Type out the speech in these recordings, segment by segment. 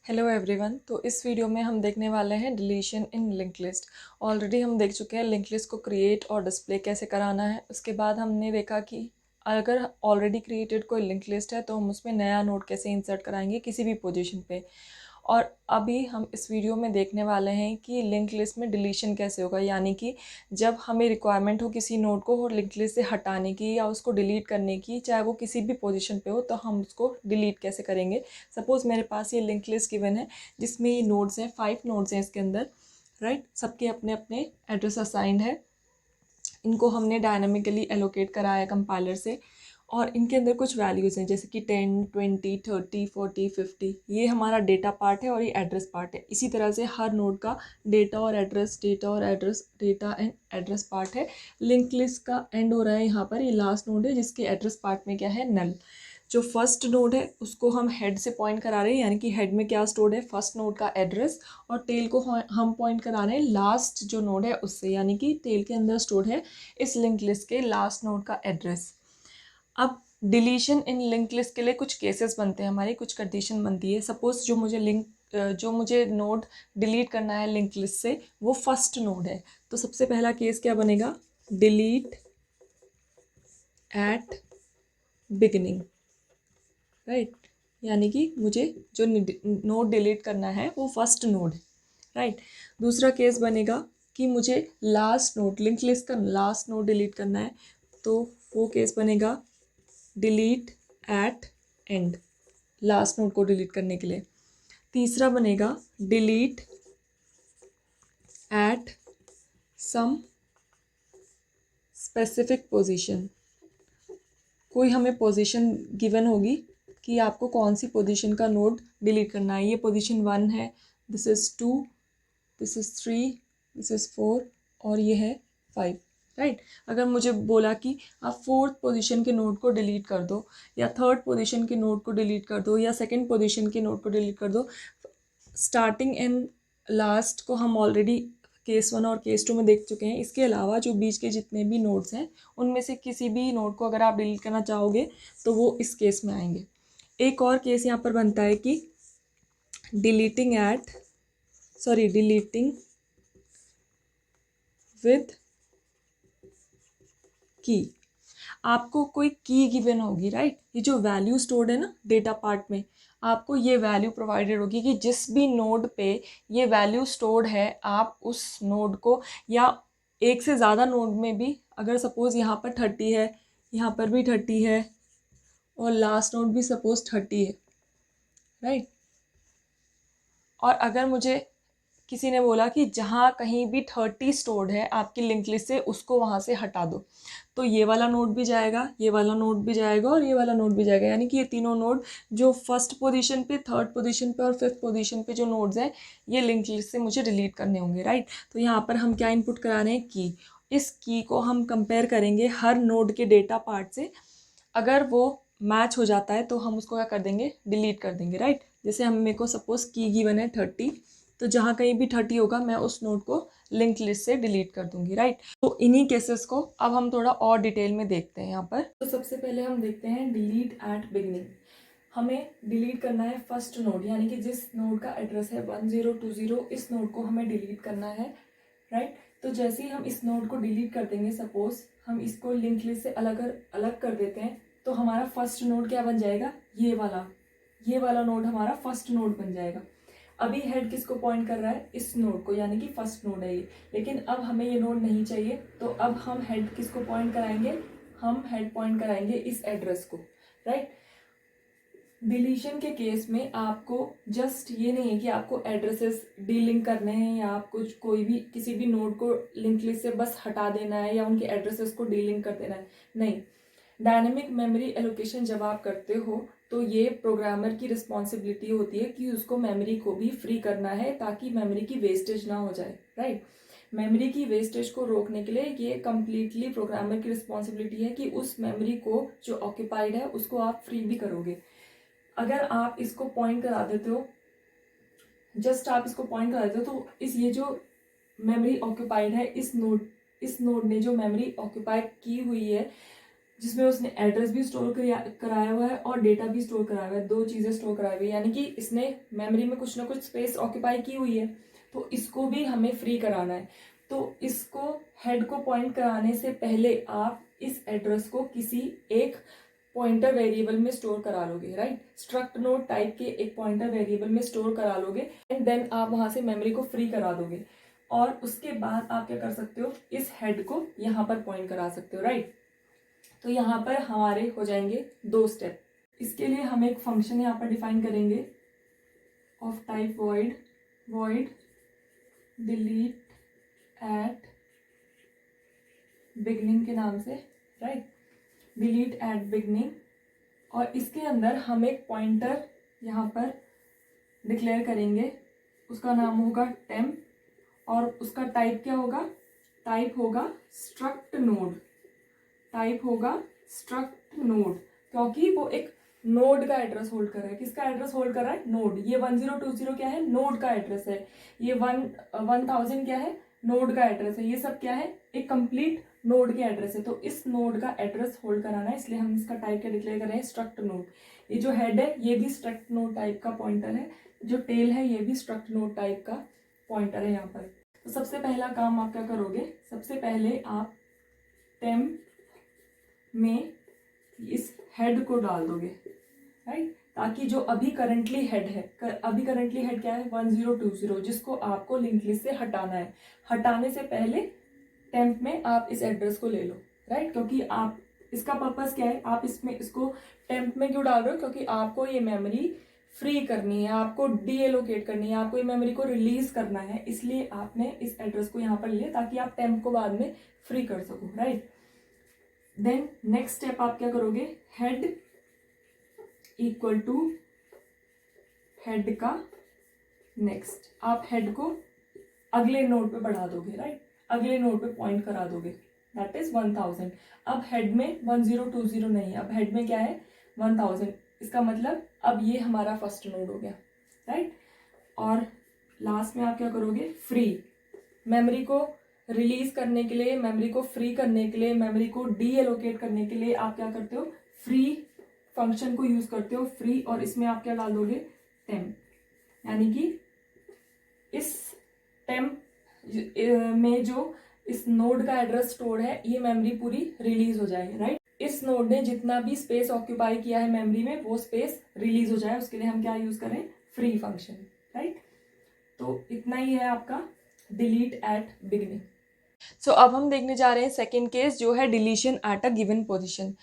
Hello everyone. तो इस video में हम देखने वाले हैं डिलीशन इन लिंक लिस्ट। ऑलरेडी हम देख चुके हैं लिंक लिस्ट को क्रिएट और डिस्प्ले कैसे कराना है। उसके बाद हमने देखा कि अगर ऑलरेडी क्रिएटेड कोई लिंक लिस्ट है तो हम उसमें नया नोड कैसे इंसर्ट कराएंगे किसी भी पोजीशन पे। और अभी हम इस वीडियो में देखने वाले हैं कि लिंक लिस्ट में डिलीशन कैसे होगा, यानी कि जब हमें रिक्वायरमेंट हो किसी नोड को लिंक लिस्ट से हटाने की या उसको डिलीट करने की, चाहे वो किसी भी पोजीशन पे हो, तो हम उसको डिलीट कैसे करेंगे। सपोज़ मेरे पास ये लिंक लिस्ट गिवन है जिसमें ये नोड्स हैं, 5 नोड्स हैं इसके अंदर, राइट। सबके अपने अपने एड्रेस असाइंड है। इनको हमने डायनामिकली एलोकेट कराया है कंपाइलर से, और इनके अंदर कुछ वैल्यूज़ हैं जैसे कि 10, 20, 30, 40, 50। ये हमारा डेटा पार्ट है और ये एड्रेस पार्ट है। इसी तरह से हर नोड का डेटा और एड्रेस, डेटा और address, data and address part है। लिंक लिस्ट का एंड हो रहा है यहाँ पर, ये लास्ट नोड है जिसके एड्रेस पार्ट में क्या है, नल। जो फर्स्ट नोड है उसको हम हेड से पॉइंट करा रहे हैं, यानी कि हेड में क्या स्टोर्ड है, फर्स्ट नोड का एड्रेस, और टेल को हम पॉइंट करा रहे हैं लास्ट जो नोड है उससे, यानी कि टेल के अंदर स्टोर्ड है इस लिंक लिस्ट के लास्ट नोड का एड्रेस। अब डिलीशन इन लिंक लिस्ट के लिए कुछ केसेस बनते हैं, हमारी कुछ कंडीशन बनती है। सपोज जो मुझे नोड डिलीट करना है लिंक लिस्ट से वो फर्स्ट नोड है, तो सबसे पहला केस क्या बनेगा, डिलीट एट बिगिनिंग, राइट। यानी कि मुझे जो नोड डिलीट करना है वो फर्स्ट नोड है, राइट। दूसरा केस बनेगा कि मुझे लास्ट नोड, लिंक लिस्ट का लास्ट नोड डिलीट करना है, तो वो केस बनेगा delete at end, last node को डिलीट करने के लिए। तीसरा बनेगा delete at some specific position. कोई हमें पोजीशन गिवन होगी कि आपको कौन सी पोजीशन का नोड डिलीट करना है। ये पोजीशन 1 है, this is 2, this is 3, this is 4 और ये है 5, राइट। अगर मुझे बोला कि आप 4th पोजीशन के नोड को डिलीट कर दो, या 3rd पोजीशन के नोड को डिलीट कर दो, या 2nd पोजीशन के नोड को डिलीट कर दो, स्टार्टिंग एंड लास्ट को हम ऑलरेडी केस 1 और केस 2 में देख चुके हैं। इसके अलावा जो बीच के जितने भी नोड्स हैं उनमें से किसी भी नोड को अगर आप डिलीट करना चाहोगे तो वो इस केस में आएंगे। एक और केस यहाँ पर बनता है कि डिलीटिंग विद की। आपको कोई की गिवन होगी, राइट। ये जो वैल्यू स्टोर्ड है ना डेटा पार्ट में, आपको ये वैल्यू प्रोवाइडेड होगी कि जिस भी नोड पे ये वैल्यू स्टोर्ड है आप उस नोड को, या एक से ज़्यादा नोड में भी, अगर सपोज़ यहाँ पर 30 है, यहाँ पर भी 30 है और लास्ट नोड भी सपोज़ 30 है, राइट। और अगर मुझे किसी ने बोला कि जहाँ कहीं भी 30 स्टोर्ड है आपकी लिंक लिस्ट से उसको वहाँ से हटा दो, तो ये वाला नोड भी जाएगा, ये वाला नोड भी जाएगा और ये वाला नोड भी जाएगा। यानी कि ये तीनों नोड जो फर्स्ट पोजीशन पे, 3rd पोजीशन पे और 5th पोजीशन पे जो नोड्स हैं ये लिंक लिस्ट से मुझे डिलीट करने होंगे, राइट। तो यहाँ पर हम क्या इनपुट करा रहे हैं, की। इस की को हम कंपेयर करेंगे हर नोड के डेटा पार्ट से। अगर वो मैच हो जाता है तो हम उसको क्या कर देंगे, डिलीट कर देंगे, राइट। जैसे हम, मेरे को सपोज़ की गिवन है 30, तो जहाँ कहीं भी 30 होगा मैं उस नोड को लिंक लिस्ट से डिलीट कर दूंगी, राइट। तो इन्हीं केसेस को अब हम थोड़ा और डिटेल में देखते हैं यहाँ पर। तो सबसे पहले हम देखते हैं डिलीट एट बिगनिंग। हमें डिलीट करना है फर्स्ट नोड, यानी कि जिस नोड का एड्रेस है 1020, इस नोड को हमें डिलीट करना है, राइट। तो जैसे ही हम इस नोड को डिलीट कर देंगे, सपोज हम इसको लिंक लिस्ट से अलग अलग कर देते हैं, तो हमारा फर्स्ट नोड क्या बन जाएगा, ये वाला नोड हमारा फर्स्ट नोड बन जाएगा। अभी हेड किसको पॉइंट कर रहा है, इस नोड को, यानी कि फर्स्ट नोड है ये। लेकिन अब हमें ये नोड नहीं चाहिए, तो अब हम हेड किसको पॉइंट कराएंगे, हम हेड पॉइंट कराएंगे इस एड्रेस को, राइट। डिलीशन के केस में आपको जस्ट ये नहीं है कि आपको एड्रेसेस डीलिंक करने हैं, या आप कुछ कोई भी किसी भी नोड को लिंक लिस्ट से बस हटा देना है या उनके एड्रेसेस को डीलिंक कर देना है, नहीं। डायनेमिक मेमोरी एलोकेशन जब आप करते हो तो ये प्रोग्रामर की रिस्पॉन्सिबिलिटी होती है कि उसको मेमोरी को भी फ्री करना है ताकि मेमोरी की वेस्टेज ना हो जाए, राइट। मेमोरी की वेस्टेज को रोकने के लिए ये कम्प्लीटली प्रोग्रामर की रिस्पॉन्सिबिलिटी है कि उस मेमोरी को जो ऑक्यूपाइड है उसको आप फ्री भी करोगे। अगर आप इसको पॉइंट करा देते हो, जस्ट आप इसको पॉइंट करा देते हो, तो इस ये जो मेमोरी ऑक्यूपाइड है, इस नोड ने जो मेमोरी ऑक्यूपाई की हुई है जिसमें उसने एड्रेस भी स्टोर कराया हुआ है और डेटा भी स्टोर कराया हुआ है, दो चीज़ें स्टोर कराई हुई है, यानी कि इसने मेमोरी में कुछ ना कुछ स्पेस ऑक्यूपाई की हुई है, तो इसको भी हमें फ्री कराना है। तो इसको हेड को पॉइंट कराने से पहले आप इस एड्रेस को किसी एक पॉइंटर वेरिएबल में स्टोर करा लोगे, राइट। स्ट्रक्ट नोड टाइप के एक पॉइंटर वेरिएबल में स्टोर करा लोगे एंड देन आप वहां से मेमोरी को फ्री करा दोगे, और उसके बाद आप क्या कर सकते हो, इस हेड को यहाँ पर पॉइंट करा सकते हो, राइट। तो यहाँ पर हमारे हो जाएंगे दो स्टेप। इसके लिए हम एक फंक्शन यहाँ पर डिफाइन करेंगे of type void, void delete at beginning के नाम से, राइट, डिलीट एट बिगनिंग। और इसके अंदर हम एक पॉइंटर यहाँ पर डिक्लेयर करेंगे, उसका नाम होगा टेम्प, और उसका टाइप क्या होगा, टाइप होगा स्ट्रक्ट नोड, टाइप होगा स्ट्रक्ट नोड, क्योंकि वो एक नोड का एड्रेस होल्ड कर रहा है। किसका एड्रेस होल्ड कर रहा है, नोड। ये 1020 क्या है, नोड का एड्रेस है। ये 1000 क्या है, नोड का एड्रेस है। ये सब क्या है, एक कंप्लीट नोड के एड्रेस है। तो इस नोड का एड्रेस होल्ड कराना है, इसलिए हम इसका टाइप क्या डिक्लेयर कर रहे हैं, स्ट्रक्ट नोड। ये जो हेड है ये भी स्ट्रक्ट नोड टाइप का पॉइंटर है, जो टेल है ये भी स्ट्रक्ट नोड टाइप का पॉइंटर है यहाँ पर। तो सबसे पहला काम आप क्या करोगे, सबसे पहले आप टेम्प में इस हेड को डाल दोगे, राइट, ताकि जो अभी करंटली हेड है, अभी करंटली हेड क्या है 1020, जिसको आपको लिंक लिस्ट से हटाना है। हटाने से पहले टेम्प में आप इस एड्रेस को ले लो, राइट, क्योंकि आप इसका पर्पस क्या है, आप इसमें इसको टेम्प में क्यों डाल रहे हो, क्योंकि आपको ये मेमोरी फ्री करनी है, आपको डीएलोकेट करनी है, आपको ये मेमोरी को रिलीज करना है, इसलिए आपने इस एड्रेस को यहाँ पर लिया ताकि आप टेम्प को बाद में फ्री कर सको, राइट। देन नेक्स्ट स्टेप आप क्या करोगे, हेड इक्वल टू हेड का नेक्स्ट, आप हेड को अगले नोड पे बढ़ा दोगे, राइट, अगले नोड पे पॉइंट करा दोगे, दैट इज 1000। अब हेड में 1020 नहीं है, अब हेड में क्या है 1000, इसका मतलब अब ये हमारा फर्स्ट नोड हो गया, राइट। और लास्ट में आप क्या करोगे, फ्री, मेमोरी को रिलीज करने के लिए, मेमोरी को फ्री करने के लिए, मेमोरी को डीएलोकेट करने के लिए आप क्या करते हो, फ्री फंक्शन को यूज करते हो, फ्री, और इसमें आप क्या डाल दोगे, टेम्प, यानी कि इस टेम्प में जो इस नोड का एड्रेस स्टोर है, ये मेमोरी पूरी रिलीज हो जाएगी, राइट। इस नोड ने जितना भी स्पेस ऑक्यूपाई किया है मेमोरी में, वो स्पेस रिलीज हो जाए, उसके लिए हम क्या यूज करें, फ्री फंक्शन, राइट। तो इतना ही है आपका डिलीट एट बिगिनिंग। सो अब हम देखने जा रहे हैं सेकेंड केस, जो है deletion at a given position.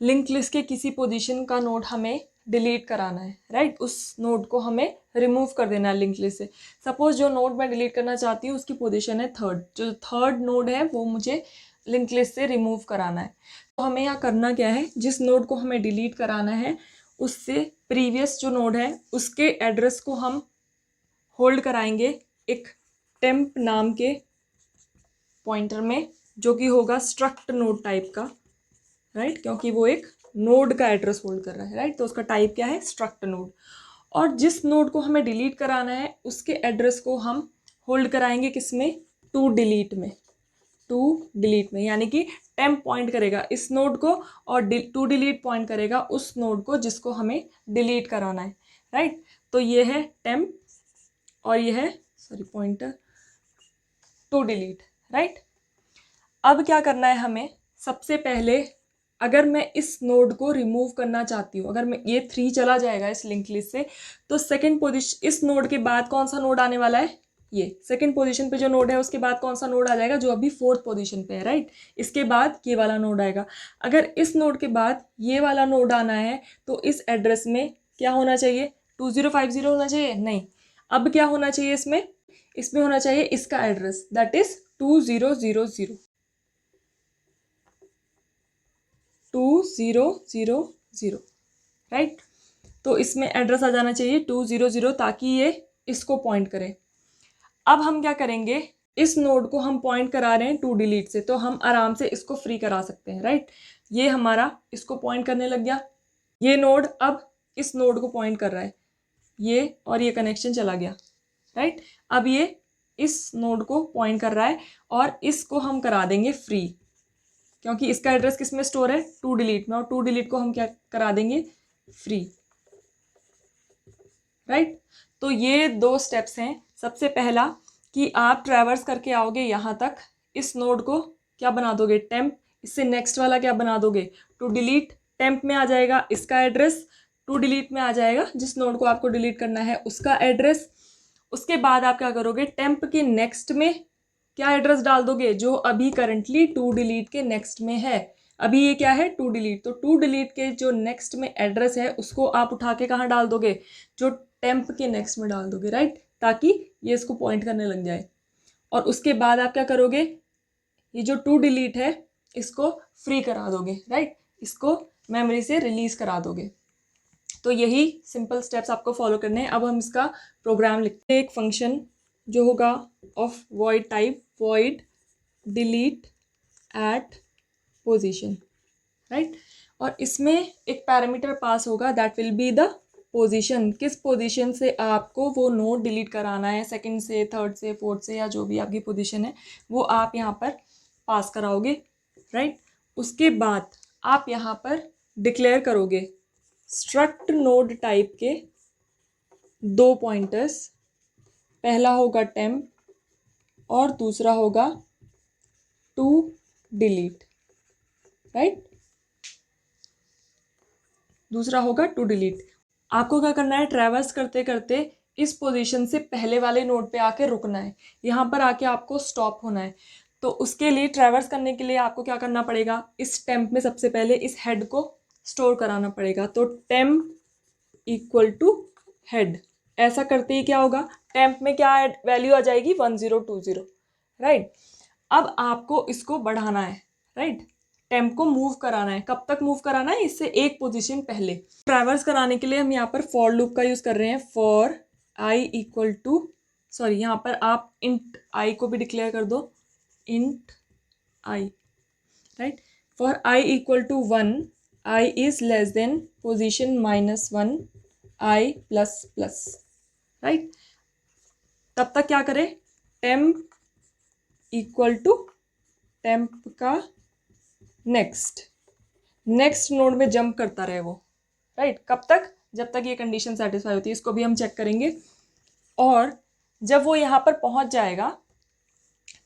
Link list के किसी पोजीशन का नोड हमें डिलीट कराना है, राइट, उस नोड को हमें रिमूव कर देना है लिंक लिस्ट से। सपोज जो नोड मैं डिलीट करना चाहती हूँ उसकी पोजीशन है थर्ड, जो थर्ड नोड है वो मुझे लिंक लिस्ट से रिमूव कराना है। तो हमें यहाँ करना क्या है, जिस नोड को हमें डिलीट कराना है उससे प्रीवियस जो नोड है उसके एड्रेस को हम होल्ड कराएंगे एक टेम्प नाम के पॉइंटर में, जो कि होगा स्ट्रक्ट नोड टाइप का, राइट, क्योंकि वो एक नोड का एड्रेस होल्ड कर रहा है, राइट। तो उसका टाइप क्या है, स्ट्रक्ट नोड। और जिस नोड को हमें डिलीट कराना है उसके एड्रेस को हम होल्ड कराएंगे किसमें, टू डिलीट में, टू डिलीट में, यानी कि टेम्प पॉइंट करेगा इस नोड को और टू डिलीट पॉइंट करेगा उस नोड को जिसको हमें डिलीट कराना है, राइट। तो ये है टेम्प और ये है पॉइंटर टू डिलीट, राइट। अब क्या करना है हमें, सबसे पहले अगर मैं इस नोड को रिमूव करना चाहती हूँ, अगर मैं ये 3 चला जाएगा इस लिंक लिस्ट से, तो सेकंड पोजीशन, इस नोड के बाद कौन सा नोड आने वाला है, ये सेकंड पोजीशन पे जो नोड है उसके बाद कौन सा नोड आ जाएगा, जो अभी फोर्थ पोजीशन पे है, राइट। इसके बाद ये वाला नोड आएगा। अगर इस नोड के बाद ये वाला नोड आना है तो इस एड्रेस में क्या होना चाहिए, 2050 होना चाहिए, नहीं। अब क्या होना चाहिए इसमें, इसमें होना चाहिए इसका एड्रेस, दैट इज 2000, 2000, राइट। तो इसमें एड्रेस आ जाना चाहिए 200 ताकि ये इसको पॉइंट करे। अब हम क्या करेंगे, इस नोड को हम पॉइंट करा रहे हैं टू डिलीट से, तो हम आराम से इसको फ्री करा सकते हैं, राइट। ये हमारा इसको पॉइंट करने लग गया, ये नोड अब इस नोड को पॉइंट कर रहा है, ये और ये कनेक्शन चला गया, राइट। अब ये इस नोड को पॉइंट कर रहा है और इसको हम करा देंगे फ्री, क्योंकि इसका एड्रेस किस में स्टोर है, टू डिलीट में, और टू डिलीट को हम क्या करा देंगे, फ्री, राइट। तो ये दो स्टेप्स हैं। सबसे पहला कि आप ट्रैवर्स करके आओगे यहाँ तक, इस नोड को क्या बना दोगे, टेम्प, इससे नेक्स्ट वाला क्या बना दोगे, टू डिलीट, टेम्प में आ जाएगा इसका एड्रेस, टू डिलीट में आ जाएगा जिस नोड को आपको डिलीट करना है उसका एड्रेस। उसके बाद आप क्या करोगे, टेम्प के नेक्स्ट में क्या एड्रेस डाल दोगे, जो अभी करंटली टू डिलीट के नेक्स्ट में है। अभी ये क्या है, टू डिलीट, तो टू डिलीट के जो नेक्स्ट में एड्रेस है उसको आप उठा के कहाँ डाल दोगे, जो टेम्प के नेक्स्ट में डाल दोगे, राइट, ताकि ये इसको पॉइंट करने लग जाए। और उसके बाद आप क्या करोगे, ये जो टू डिलीट है इसको फ्री करा दोगे, राइट, इसको मेमोरी से रिलीज करा दोगे। तो यही सिंपल स्टेप्स आपको फॉलो करने हैं। अब हम इसका प्रोग्राम लिखते हैं। एक फंक्शन जो होगा of void type, void delete at position, right, और इसमें एक पैरामीटर पास होगा that will be the position, किस पोजीशन से आपको वो नोड डिलीट कराना है, सेकंड से, थर्ड से, फोर्थ से, या जो भी आपकी पोजीशन है वो आप यहाँ पर पास कराओगे, राइट। उसके बाद आप यहाँ पर डिक्लेयर करोगे स्ट्रक्ट नोड टाइप के दो पॉइंटर्स, पहला होगा टेम्प और दूसरा होगा टू डिलीट, राइट, दूसरा होगा टू डिलीट। आपको क्या करना है, ट्रैवर्स करते करते इस पोजीशन से पहले वाले नोड पे आके रुकना है, यहाँ पर आके आपको स्टॉप होना है। तो उसके लिए ट्रैवर्स करने के लिए आपको क्या करना पड़ेगा, इस टेम्प में सबसे पहले इस हेड को स्टोर कराना पड़ेगा। तो टेम्प इक्वल टू हेड, ऐसा करते ही क्या होगा, टेम्प में क्या वैल्यू आ जाएगी, 1020, राइट। अब आपको इसको बढ़ाना है, राइट, टेम्प को मूव कराना है। कब तक मूव कराना है, इससे एक पोजीशन पहले। ट्रैवर्स कराने के लिए हम यहाँ पर फॉर लूप का यूज कर रहे हैं, for i equal to, sorry यहाँ पर आप इंट आई को भी डिक्लेयर कर दो, int i, right, for i equal to 1, i is less than position -1 i plus plus, right. तब तक क्या करें, टेम्प इक्वल टू टेम्प का नेक्स्ट नोड में जंप करता रहे वो, राइट, कब तक, जब तक ये कंडीशन सेटिस्फाई होती है। इसको भी हम चेक करेंगे। और जब वो यहाँ पर पहुंच जाएगा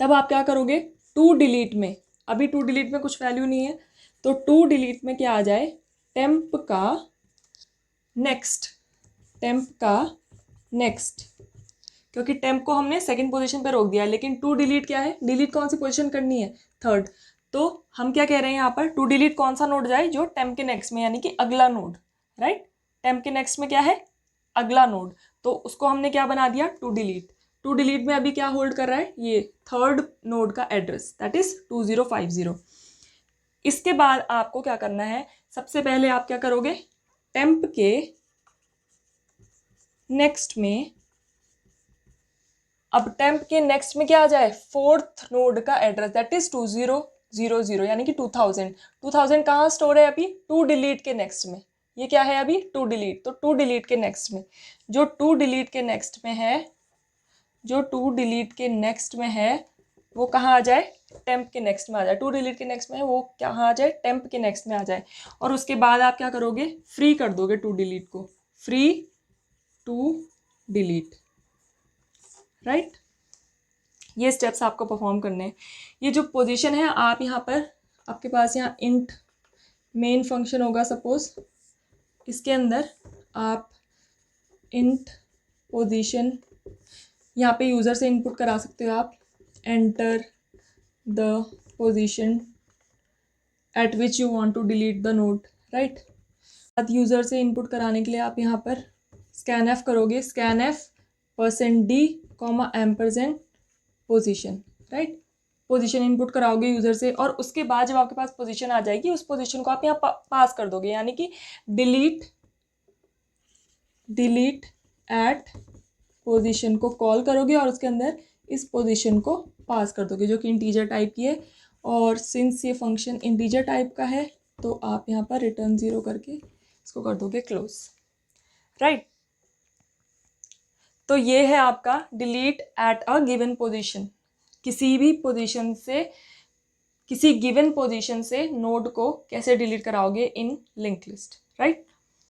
तब आप क्या करोगे, टू डिलीट में, अभी टू डिलीट में कुछ वैल्यू नहीं है, तो टू डिलीट में क्या आ जाए, टेम्प का नेक्स्ट, क्योंकि टेम्प को हमने सेकंड पोजीशन पे रोक दिया है, लेकिन टू डिलीट क्या है, डिलीट कौन सी पोजीशन करनी है, थर्ड। तो हम क्या कह रहे हैं यहाँ पर, टू डिलीट कौन सा नोड जाए, जो टेम्प के नेक्स्ट में, यानी कि अगला नोड, राइट, टेम्प के नेक्स्ट में क्या है, अगला नोड, तो उसको हमने क्या बना दिया, टू डिलीट। टू डिलीट में अभी क्या होल्ड कर रहा है, ये थर्ड नोड का एड्रेस, दैट इज 2050। इसके बाद आपको क्या करना है, सबसे पहले आप क्या करोगे, टेम्प के नेक्स्ट में, अब टेम्प के नेक्स्ट में क्या आ जाए, फोर्थ नोड का एड्रेस, दैट इज 2000, यानी कि 2000 कहाँ स्टोर है अभी, टू डिलीट के नेक्स्ट में। ये क्या है अभी, टू डिलीट, तो टू डिलीट के नेक्स्ट में, जो टू डिलीट के नेक्स्ट में है, वो कहाँ आ जाए, टेम्प के नेक्स्ट में आ जाए। टू डिलीट के नेक्स्ट में है वो कहाँ आ जाए, टेम्प के नेक्स्ट में आ जाए। और उसके बाद आप क्या करोगे, फ्री कर दोगे टू डिलीट को, फ्री टू डिलीट, राइट। ये स्टेप्स आपको परफॉर्म करने हैं। ये जो पोजीशन है, आप यहाँ पर, आपके पास यहाँ इंट मेन फंक्शन होगा सपोज, इसके अंदर आप इंट पोजीशन यहाँ पे यूज़र से इनपुट करा सकते हो आप, enter the position at which you want to delete the node, right. User से इनपुट कराने के लिए आप यहाँ पर स्कैन करोगे, scan %d, ampersand position, right, position input कराओगे यूज़र से। और उसके बाद जब आपके पास पोजीशन आ जाएगी, उस पोजीशन को आप यहाँ पास कर दोगे, यानी कि डिलीट एट पोजीशन को कॉल करोगे और उसके अंदर इस पोजीशन को पास कर दोगे, जो कि इंटीजर टाइप की है। और सिंस ये फंक्शन इंटीजर टाइप का है, तो आप यहाँ पर रिटर्न 0 करके इसको कर दोगे क्लोज, राइट। तो ये है आपका delete at a given position, किसी भी पोजीशन से किसी गिवन पोजीशन से नोड को कैसे डिलीट कराओगे इन लिंक लिस्ट, राइट।